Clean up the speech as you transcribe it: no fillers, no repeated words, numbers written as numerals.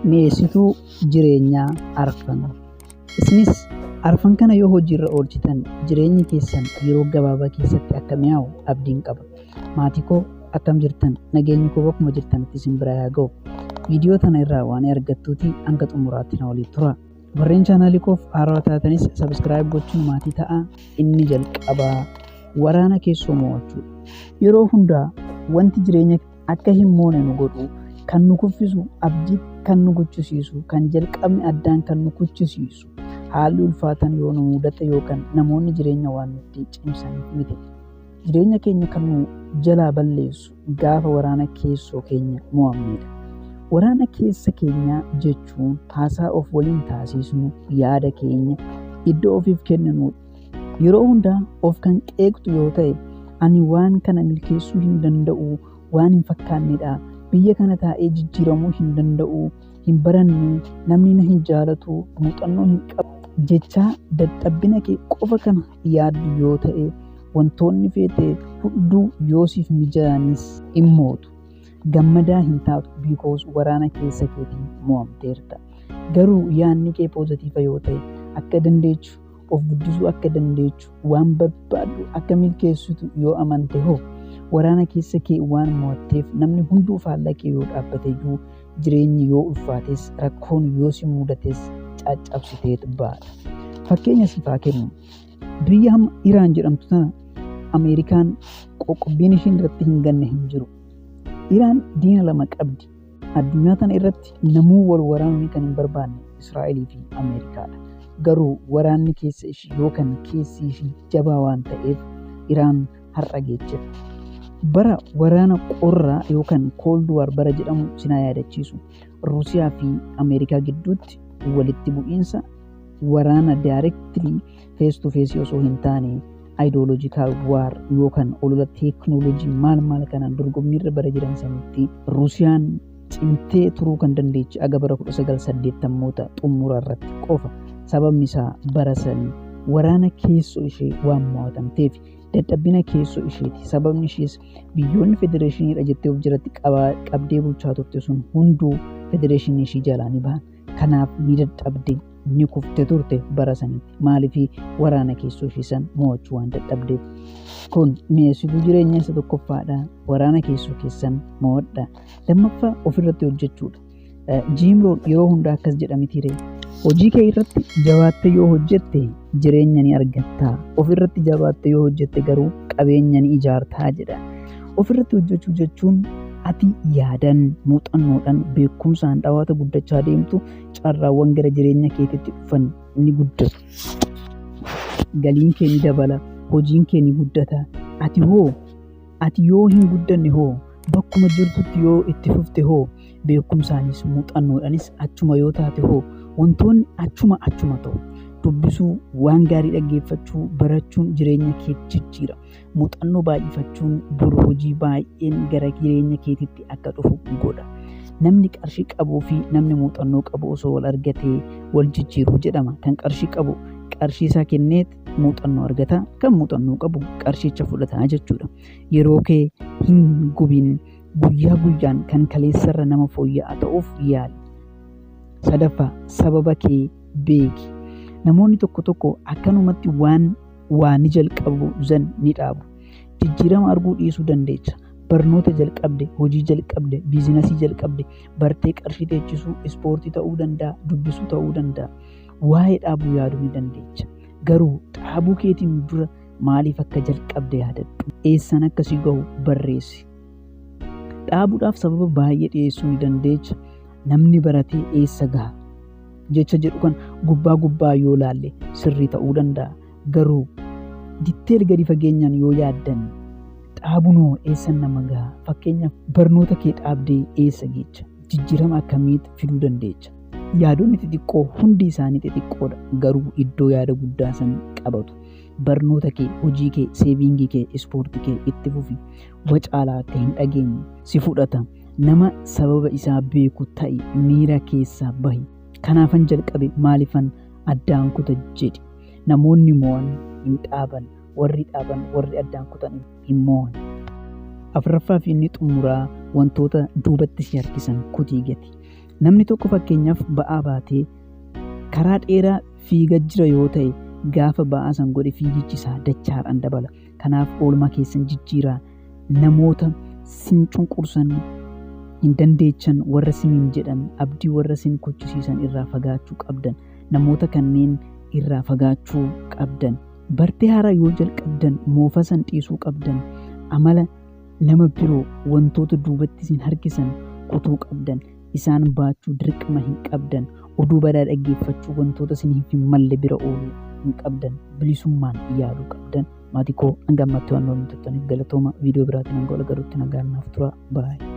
Mi'eessituu jireenyaa arfan. Isinis arfan kana yoo hojiirra oolchitan jireenyi keessan yeroo gabaabaa keessatti akka mi'aawu abdiin qaba. Maatii koo akkam jirtan? Nageenyi koo bakkuma jirtanitti isin bira haa ga'u. Viidiyoo tana irraa waan argattuuti hanga xumuraatti na waliin tura. Warreen chaanaalii koof haarawaa taatanis sabiskiraayib gochuun maatii ta'aa. Inni jalqabaa waraana keessoo mo'achuu. Yeroo hundaa wanti jireenya akka hin moone nu godhu, kan nu kuffisu, abdii kan nu gochisiisu, kan jalqabni addaan kan nu kuchisiisu, haalli ulfaatan yoo nu mudate yookaan namoonni jireenya waan nutti cimsaniif miti. Jireenya keenya kan nu jalaa balleessu gaafa waraana keessoo keenya mo'amnedha. Waraana keessa keenya jechuun haasaa of waliin taasisnu, yaada keenya iddoo ofiif kennanudha. Yeroo hundaa of kan qeeqxu yoo ta'e, ani waan kana milkeessuu hin danda'u, waan hin fakkaannedha, biyya kana taa'ee jijjiiramuu hin danda'u, hin baranne, namni na hin jaalatu, muuxannoo hin qabu jechaa dadhabbina kee qofa kana yaaddu yoo ta'e, wantoonni feete hunduu yoo siif mijaanis hin mootu. Gammadaa hin taatu because waraana keessa keetiin mo'amteerta. Garuu yaadni kee poozitiiva yoo ta'e, akka dandeechu, of guddisuu akka dandeechu, waan barbaaddu akka milkeessitu yoo amante hoo, waraana keessa kee waan mo'atteef namni hunduu faallaa kee yoo dhaabbate iyyuu jireenyi yoo ulfaates, rakkoon yoo si mudates caccabsiteet baata. Fakkeenya siif haa kennu. Biyya hamma Iraan jedhamtu tana Ameerikaan qoqqobbiin ishiin irratti hin ganne hin jiru. Iraan diina lama qabdi. Addunyaa tana irratti namuu wal waraanuu kan hin barbaanne Israa'elii fi Ameerikaadha. Garuu waraanni keessa ishii yookaan keessi ishii jabaa waan ta'eef Iraan har'a geejjibha. Bara waraana qorraa yookaan Cold War bara jedhamu sinaa yaadachiisu. Ruusiyaa fi Ameerikaa gidduutti walitti bu'iinsa waraana directly face to face osoo hin taane ideological war yookaan olola teeknooloojii maal kanaan dorgommiirra bara jiran sanitti Ruusiyaan cimtee turuu kan dandeechi aga bara 1980moota xumura irratti qofa. Sababni isaa bara sanii waraana keessoo ishee waan mo'atamteef dadhabbina keessoo isheeti. Sababni ishees biyyoonni federeeshiniidha jettee of jiratti qabdee bulchaa turte sun hunduu federeeshinii ishii jalaa ni bahan. Kanaaf ni dadhabde, ni kufte turte bara sanitti. Maaliif waraana keessoo ishee san mo'achuu waan dadhabdeef. Kun mi'eessituu jireenya isa tokkoffaadha. Waraana keessoo keessan mo'adha. Lammaffaa ofirratti hojjechuudha. Jim Rohn yeroo hundaa akkas jedhamitiire. Hojii kee irratti jabaattee yoo hojjette jireenya ni argatta. Ofirratti jabaattee yoo hojjette garuu qabeenya ni ijaartaa jedha. Ofirratti hojjechuu jechuun ati yaadan, muuxannoodhaan, beekumsaan dhawaata guddachaa deemtu carraawwan gara jireenya keetitti dhufan ni guddatu. Galiin kee ni dabala, hojiin kee ni guddata. Ati yoo hin guddanne hoo, bakkuma jirtutti yoo itti fufte hoo, beekumsaanis muuxannoodhaanis achuma yoo taate hoo, wantoonni achuma ta'u. Dubbisuu, waan gaarii dhaggeeffachuu, barachuun jireenya kee jijjiira. Muuxannoo baay'ifachuun bor hojii baay'een gara jireenya keetitti akka dhufu godha. Namni qarshii qabuu fi namni muuxannoo qabu osoo wal argatee wal jijjiiru jedhama. Kan qarshii qabu qarshii isaa kenneet muuxannoo argata, kan muuxannoo qabu qarshicha fudhata jechuudha. Yeroo kee hin gubin, guyyaa guyyaan kan kaleessarra nama fooyya'aa ta'uuf yaali. Sadaffaa sababa kee beeki. Namoonni tokko akkanumatti waan ni jalqabu zan ni dhaabu. Jijjiirama arguu dhiisuu dandeecha. Barnoota jalqabde, hojii jalqabde, biizinasii jalqabde, bartee qarshii teechisuu, ispoortii ta'uu danda'a, dubbisuu ta'uu danda'a. Waa'ee dhaabuu yaaduu ni dandeecha. Garuu dhaabuu keetiin dura maaliif akka jalqabde yaadadhu. Eessan akkasii gahu barreessi. Dhaabuudhaaf sababa baay'ee dhiyeessuu ni dandeecha. Namni baratee eessa gaha jecha jedhu kan gubbaa yoo laalle sirrii ta'uu danda'a. Garuu ditteel gadi fageenyaan yoo yaaddan dhaabunoo eessan nama gaha. Fakkeenyaaf barnoota kee dhaabdee eessa geecha? Jijjiirama akkamiitti fiduu dandeecha? Yaadonni xixiqqoo hundi isaanii xixiqqoodha. Garuu iddoo yaada guddaa san qabatu. Barnoota kee, hojii kee, seevingii kee, ispoortii kee itti fufi. Wacaalaa akka hin dhageenye si fudhata. Nama sababa isaa beeku ta'i, miira keessaa bahi. Kanaafan jalqabe maalifan addaan kuta jedhi. Namoonni mo'an hin dhaaban, warri addaan kutan hin mo'an. Afuraffaa fi inni xumuraa wantoota duubatti si harkisan kutii gati. Namni tokko fakkeenyaaf ba'aa baatee karaa dheeraa fiigaa jira yoo ta'e gaafa ba'aa san godhe fiigichi isaa dachaadhaan dabala. Kanaaf oolmaa keessan jijjiiraa. Namoota sin cunqursan hin dandeechan warra siniin jedhan abdii warra sin kuchisiisan irraa fagaachuu qabdan. Namoota kanneen irraa fagaachuu qabdan. Bartee haaraa yoo jalqabdan moofa san dhiisuu qabdan. Amala nama biroo wantoota duubatti sin harkisan kutuu qabdan. Isaan baachuu dirqama hin qabdan. Oduu badaa dhaggeeffachuu wantoota siniif hin malle bira ooluu hin qabdan. Bilisummaan yaaduu qabdan. Maatii koo hanga ammatti waan nuti galatooma viidiyoo biraatiin hanga wal garuutti nagaan naaf tura. Baay'ee.